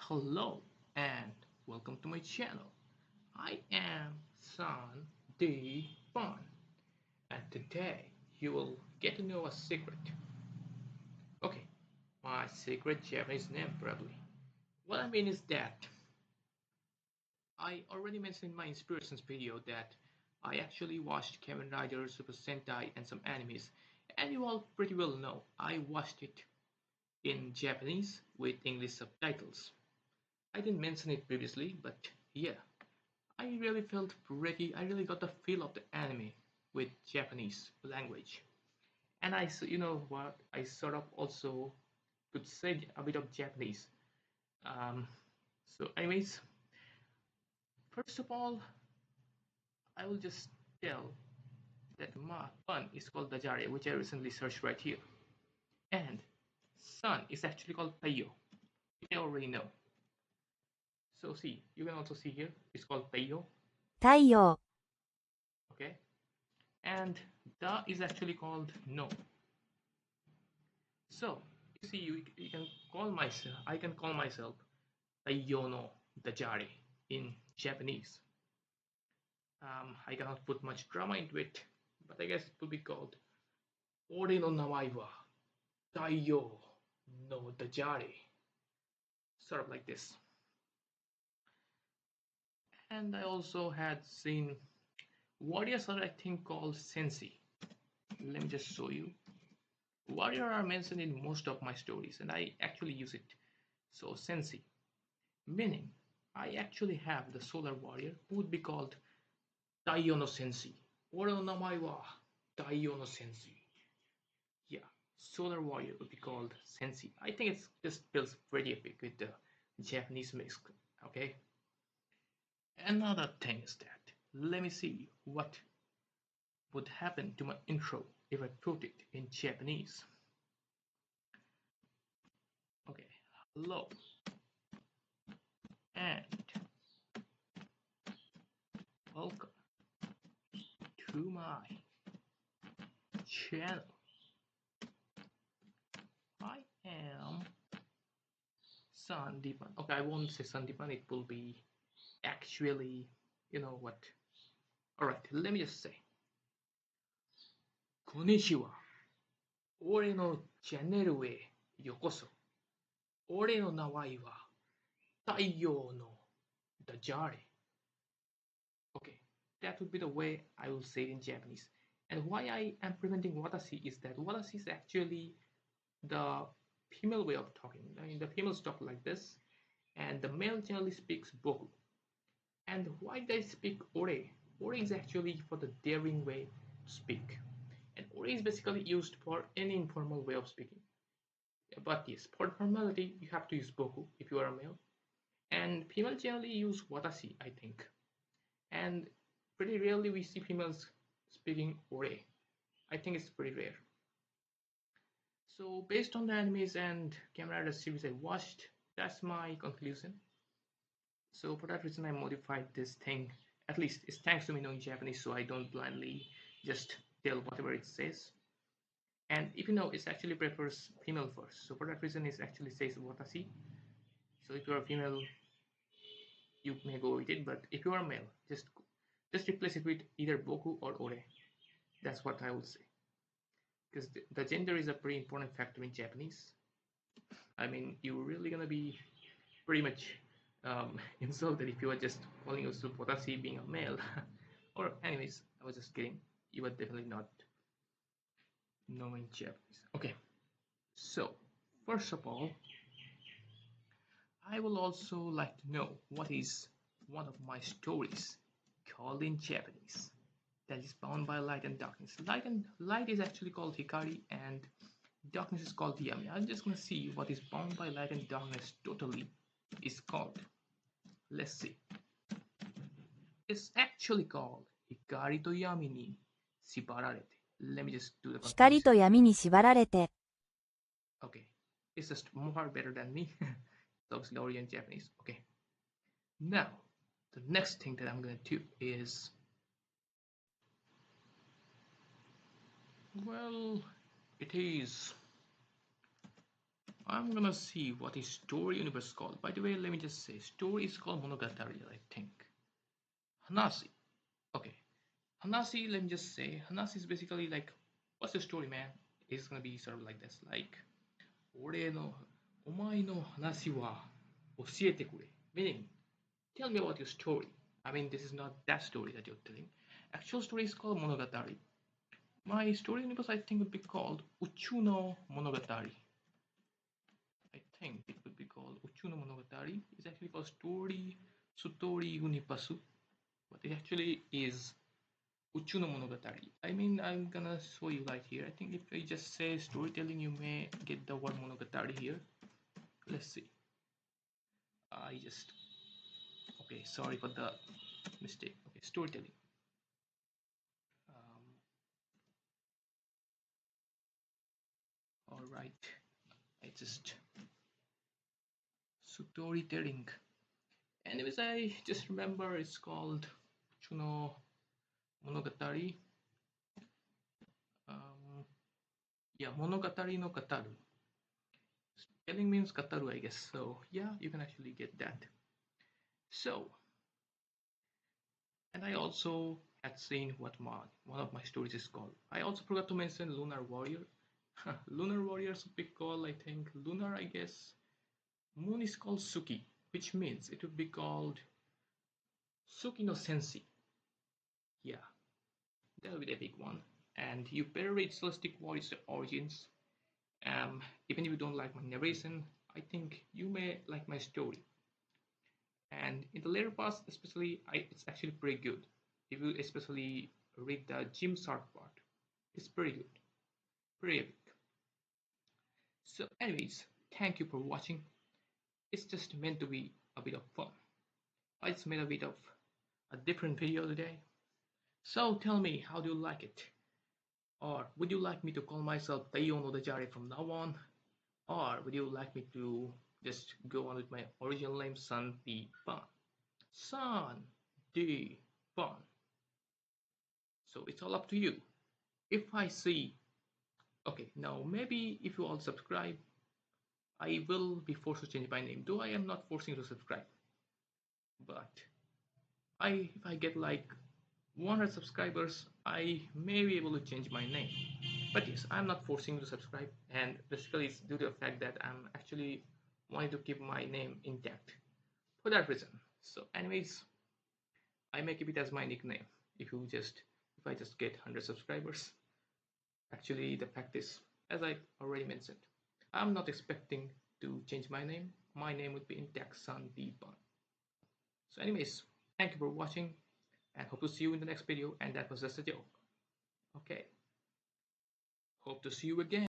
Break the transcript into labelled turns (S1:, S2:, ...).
S1: Hello and welcome to my channel. I am San D Fun, and today you will get to know a secret. Okay, my secret Japanese name probably. What I mean is that I already mentioned in my inspirations video that I actually watched Kamen Rider, Super Sentai and some animes, and you all pretty well know I watched it in Japanese with English subtitles. I didn't mention it previously, but yeah, I really got the feel of the anime with Japanese language. And you know what, I sort of also could say a bit of Japanese. Um, anyways, first of all, I will just tell that my fun is called Dajare, which I recently searched right here. And sun is actually called Taiyo, which I already know. So see, you can also see here, it's called Taiyo,
S2: 太陽、
S1: okay? And Da is actually called No. So you see, you can call myself. I can call myself Taiyono Dajare in Japanese. I cannot put much drama into it, but I guess it will be called Ore no namai wa Taiyo no Dajare, sort of like this. And I also had seen warriors are I think called sensi. Let me just show you. Warrior are mentioned in most of my stories, and I actually use it. So sensi, meaning I actually have the solar warrior who would be called Taiyo no Sensi. Ore no namae wa Taiyo no Sensi. Yeah, solar warrior would be called Sensi. I think it just feels pretty epic with the Japanese mix. Okay. Another thing is that let me see what would happen to my intro if I put it in Japanese. Okay, hello and welcome to my channel. I am Sandeepan. Okay, I won't say Sandeepan, it will be actually, you know what. Alright, let me just say. Konnichiwa. Ore no channel e yokoso. Ore no nawai wa Taiyo no Dajare. Okay, that would be the way I will say it in Japanese. And why I am preventing watashi is that watashi is actually the female way of talking. I mean, the females talk like this, and the male generally speaks boku. And why they speak ore? Ore is actually for the daring way to speak. And ore is basically used for any informal way of speaking. But yes, for formality, you have to use boku if you are a male. And female generally use watashi, I think. And pretty rarely we see females speaking ore. I think it's pretty rare. So based on the animes and Kamen Rider series I watched, that's my conclusion. So for that reason I modified this thing. At least it's thanks to me knowing Japanese, so I don't blindly just tell whatever it says. And if you know, it actually prefers female first. So for that reason it actually says watashi. So if you're a female, you may go with it, but if you are a male, just replace it with either boku or ore. That's what I would say. Because the gender is a pretty important factor in Japanese. I mean, you're really gonna be pretty much insulted if you were just calling yourself watashi being a male. Or anyways, I was just kidding. You are definitely not knowing Japanese. Okay, so first of all, I will also like to know what is one of my stories called in Japanese that is bound by light and darkness. Light is actually called Hikari and darkness is called Yami. I'm just gonna see what is bound by light and darkness totally is called. Let's see. It's actually called Hikari to Yami ni Shibararete. Let me just do the
S2: 光
S1: continuation.
S2: と闇に縛られて、
S1: Okay, it's just more better than me. It's obviously already in Japanese. Okay. Now, the next thing that I'm gonna do is, well, it is I'm gonna see what is story universe called. By the way, let me just say, story is called monogatari, I think. Hanasi. Okay. Hanasi, let me just say, Hanasi is basically like, what's the story, man? It's gonna be sort of like this, like, 俺の、お前の話は教えてくれ. Meaning, tell me about your story. I mean, this is not that story that you're telling. Actual story is called monogatari. My story universe, I think, would be called Uchu no Monogatari. I think it would be called Uchu no Monogatari. It's actually called Story Universe, but it actually is Uchu no Monogatari. I mean, I'm gonna show you right here. I think if I just say storytelling, you may get the word Monogatari here. Let's see. I just okay. Sorry for the mistake. Okay, storytelling. All right. I just storytelling. Anyways, I just remember it's called Uchu no Monogatari. Yeah, Monogatari no Kataru. Spelling means Kataru, I guess. So yeah, you can actually get that. So, and I also had seen what one of my stories is called. I also forgot to mention Lunar Warrior. Lunar Warriors would be called, I think, Lunar, I guess. Moon is called Suki, which means it would be called Suki no Sensi. Yeah, that would be the big one. And you better read Celestic Warriors Origins. Even if you don't like my narration, I think you may like my story. And in the later parts, especially, it's actually pretty good. If you especially read the Jim Shark part, it's pretty good, pretty epic. So, anyways, thank you for watching. It's just meant to be a bit of fun. I just made a bit of a different video today. So tell me, how do you like it? Or would you like me to call myself Taiyo no Dejare from now on? Or would you like me to just go on with my original name, San P Pan? San D Pan. So it's all up to you. If I see, okay, now maybe if you all subscribe, I will be forced to change my name, though I am not forcing you to subscribe. But if I get like 100 subscribers, I may be able to change my name. But yes, I'm not forcing you to subscribe, and basically it's due to the fact that I'm actually wanting to keep my name intact for that reason. So, anyways, I may keep it as my nickname. If I just get 100 subscribers, actually the fact is, as I already mentioned, I'm not expecting to change my name. My name would be intact, San Dipan. So, anyways, thank you for watching, and hope to see you in the next video. And that was just a joke. Okay. Hope to see you again.